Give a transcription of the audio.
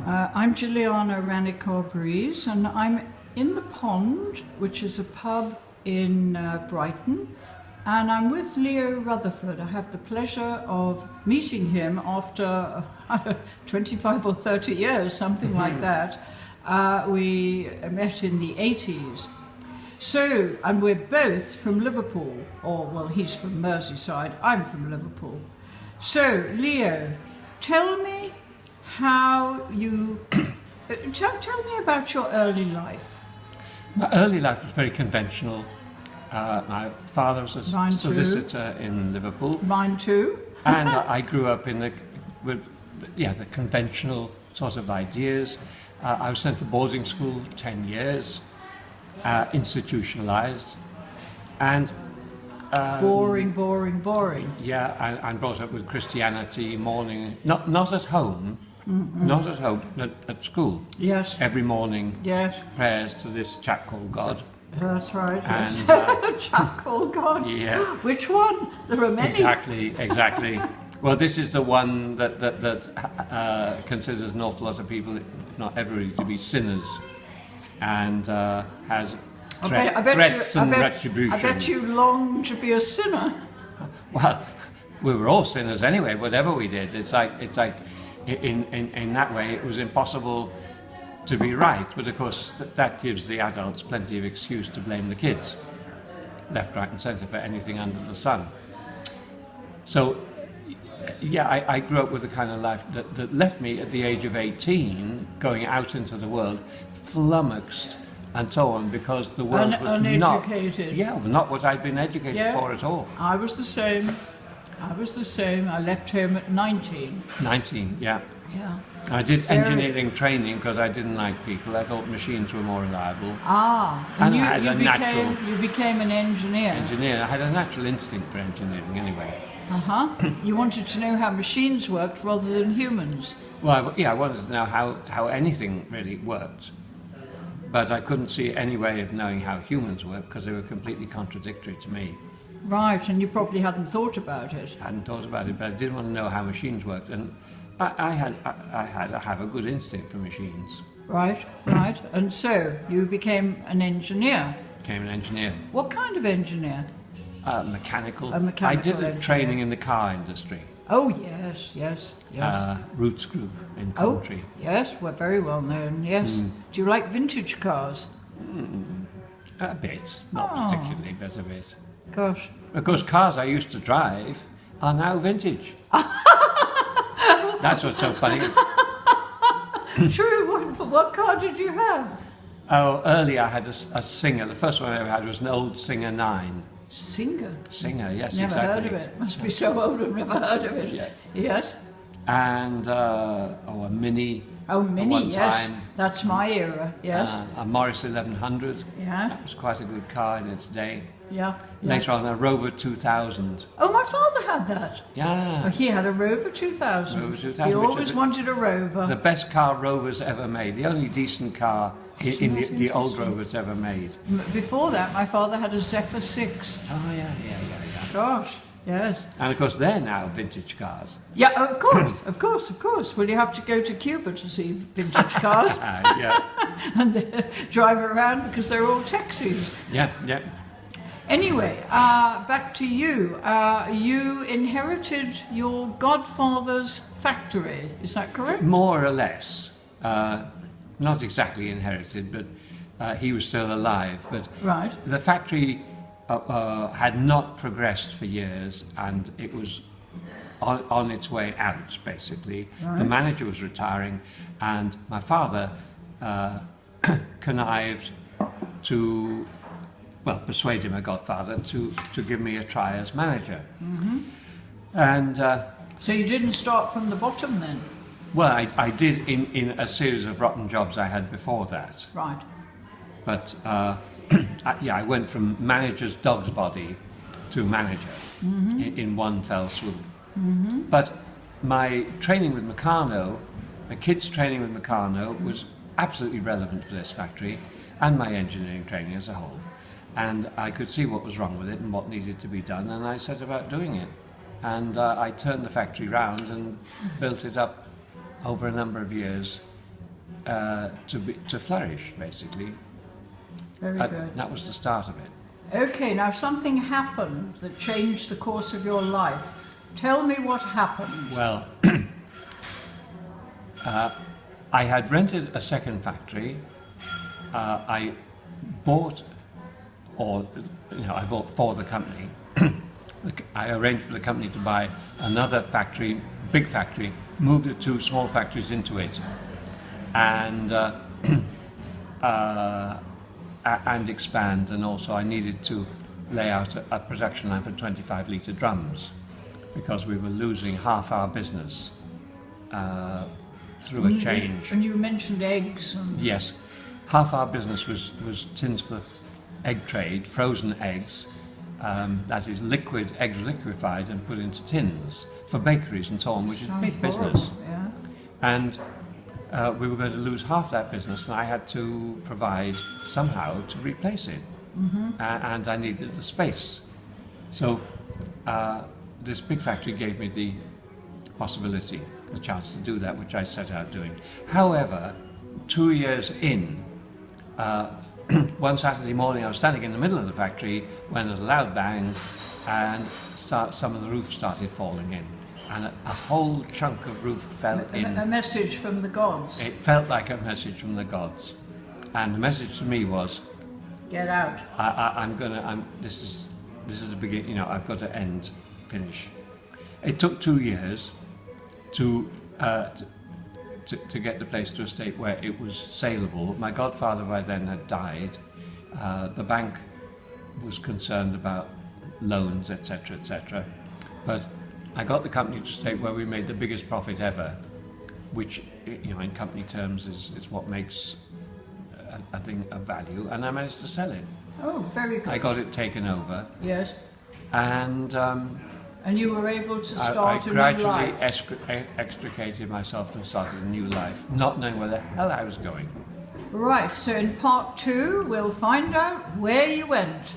I'm Jilliana Ranicar-Breese, and I'm in the Pond, which is a pub in Brighton, and I'm with Leo Rutherford. I have the pleasure of meeting him after 25 or 30 years, something like that. We met in the 80s. So, and we're both from Liverpool, or well, he's from Merseyside, I'm from Liverpool. So, Leo, tell me how you, tell me about your early life. My early life was very conventional. My father was a solicitor in Liverpool. Mine too. And I grew up in the conventional sort of ideas. I was sent to boarding school 10 years, institutionalized, and boring. Yeah, and brought up with Christianity, morning, not at home. Mm-hmm. Not at home, at school. Yes. Every morning. Yes. Prayers to this chap called God. That's right. And chap called God. Yeah. Which one? There are many. Exactly. Well, this is the one that considers an awful lot of people, if not everybody, to be sinners, and has threats and retribution. I bet you longed to be a sinner. Well, we were all sinners anyway. Whatever we did, it's like. In that way, it was impossible to be right, but of course that gives the adults plenty of excuse to blame the kids, left, right and centre, for anything under the sun. So, yeah, I grew up with a kind of life that left me at the age of 18, going out into the world, flummoxed and so on, because the world was uneducated. not what I'd been educated for at all. I was the same. I left home at 19. 19, yeah. Yeah. I did engineering training because I didn't like people. I thought machines were more reliable. And you became an engineer. I had a natural instinct for engineering anyway. You wanted to know how machines worked rather than humans. Well, I wanted to know how anything really worked. But I couldn't see any way of knowing how humans work because they were completely contradictory to me. Right, and you probably hadn't thought about it. I hadn't thought about it, but I did want to know how machines worked, and I have a good instinct for machines. Right, and so you became an engineer. Became an engineer. What kind of engineer? Mechanical. A mechanical I did engineer. Training in the car industry. Oh yes. Roots Group in Coventry. Oh yes, we're very well known. Yes. Do you like vintage cars? A bit, not particularly, but a bit. Gosh. Of course, cars I used to drive are now vintage. That's what's so funny. True. What car did you have? Oh, earlier I had a Singer. The first one I ever had was an old Singer 9. Singer? Singer, yes, never exactly. Never heard of it. Must be so old I've never heard of it. Yeah. Yes. And a Mini. Oh, Mini, yes. Time. That's my era, yes. A Morris 1100. Yeah. That was quite a good car in its day. Yeah. Later on, a Rover 2000. Oh, my father had that. Yeah. Oh, he had a Rover 2000. Rover 2000. He always wanted a Rover. The best car Rover's ever made. The only decent car in the old Rover's ever made. Before that, my father had a Zephyr 6. Oh, yeah. Gosh, yes. And of course, they're now vintage cars. Yeah, of course. Well, you have to go to Cuba to see vintage cars. Yeah. And drive around because they're all taxis. Yeah. Anyway, back to you. You inherited your godfather's factory, is that correct? More or less. Not exactly inherited, but he was still alive. But right. The factory had not progressed for years, and it was on its way out, basically. Right. The manager was retiring, and my father connived to... persuaded my godfather to give me a try as manager. Mm-hmm. And so you didn't start from the bottom then? Well, I did in a series of rotten jobs I had before that. Right. But I went from manager's dog's body to manager in one fell swoop. Mm-hmm. But my training with Meccano, my kids' training with Meccano, was absolutely relevant for this factory, and my engineering training as a whole. And I could see what was wrong with it and what needed to be done, and I set about doing it. And I turned the factory round and built it up over a number of years to flourish, basically. Very good. That was the start of it. Okay, now something happened that changed the course of your life. Tell me what happened. Well, I had rented a second factory. I bought, I bought for the company. I arranged for the company to buy another factory, big factory, moved the two small factories into it, and expand. And also, I needed to lay out a production line for 25-litre drums, because we were losing half our business through a change. And you mentioned eggs. Yes, half our business was tins for egg trade, frozen eggs, that is liquid, eggs liquefied and put into tins for bakeries and so on, which is big business. Yeah. And we were going to lose half that business, and I had to provide somehow to replace it. And I needed the space. So this big factory gave me the possibility, the chance to do that, which I set out doing. However, 2 years in, one Saturday morning I was standing in the middle of the factory when there was a loud bang, and some of the roof started falling in, and a whole chunk of roof fell in. A message from the gods. It felt like a message from the gods, and the message to me was, get out. This is the beginning. I've got to finish. It took 2 years to get the place to a state where it was saleable. My godfather by then had died. The bank was concerned about loans, etc., etc. But I got the company to a state where we made the biggest profit ever, which, in company terms is what makes a thing of value, and I managed to sell it. Oh, very good. I got it taken over. Yes. And you were able to start I a new life. gradually extricated myself and started a new life, not knowing where the hell I was going. Right, so in part 2 we'll find out where you went.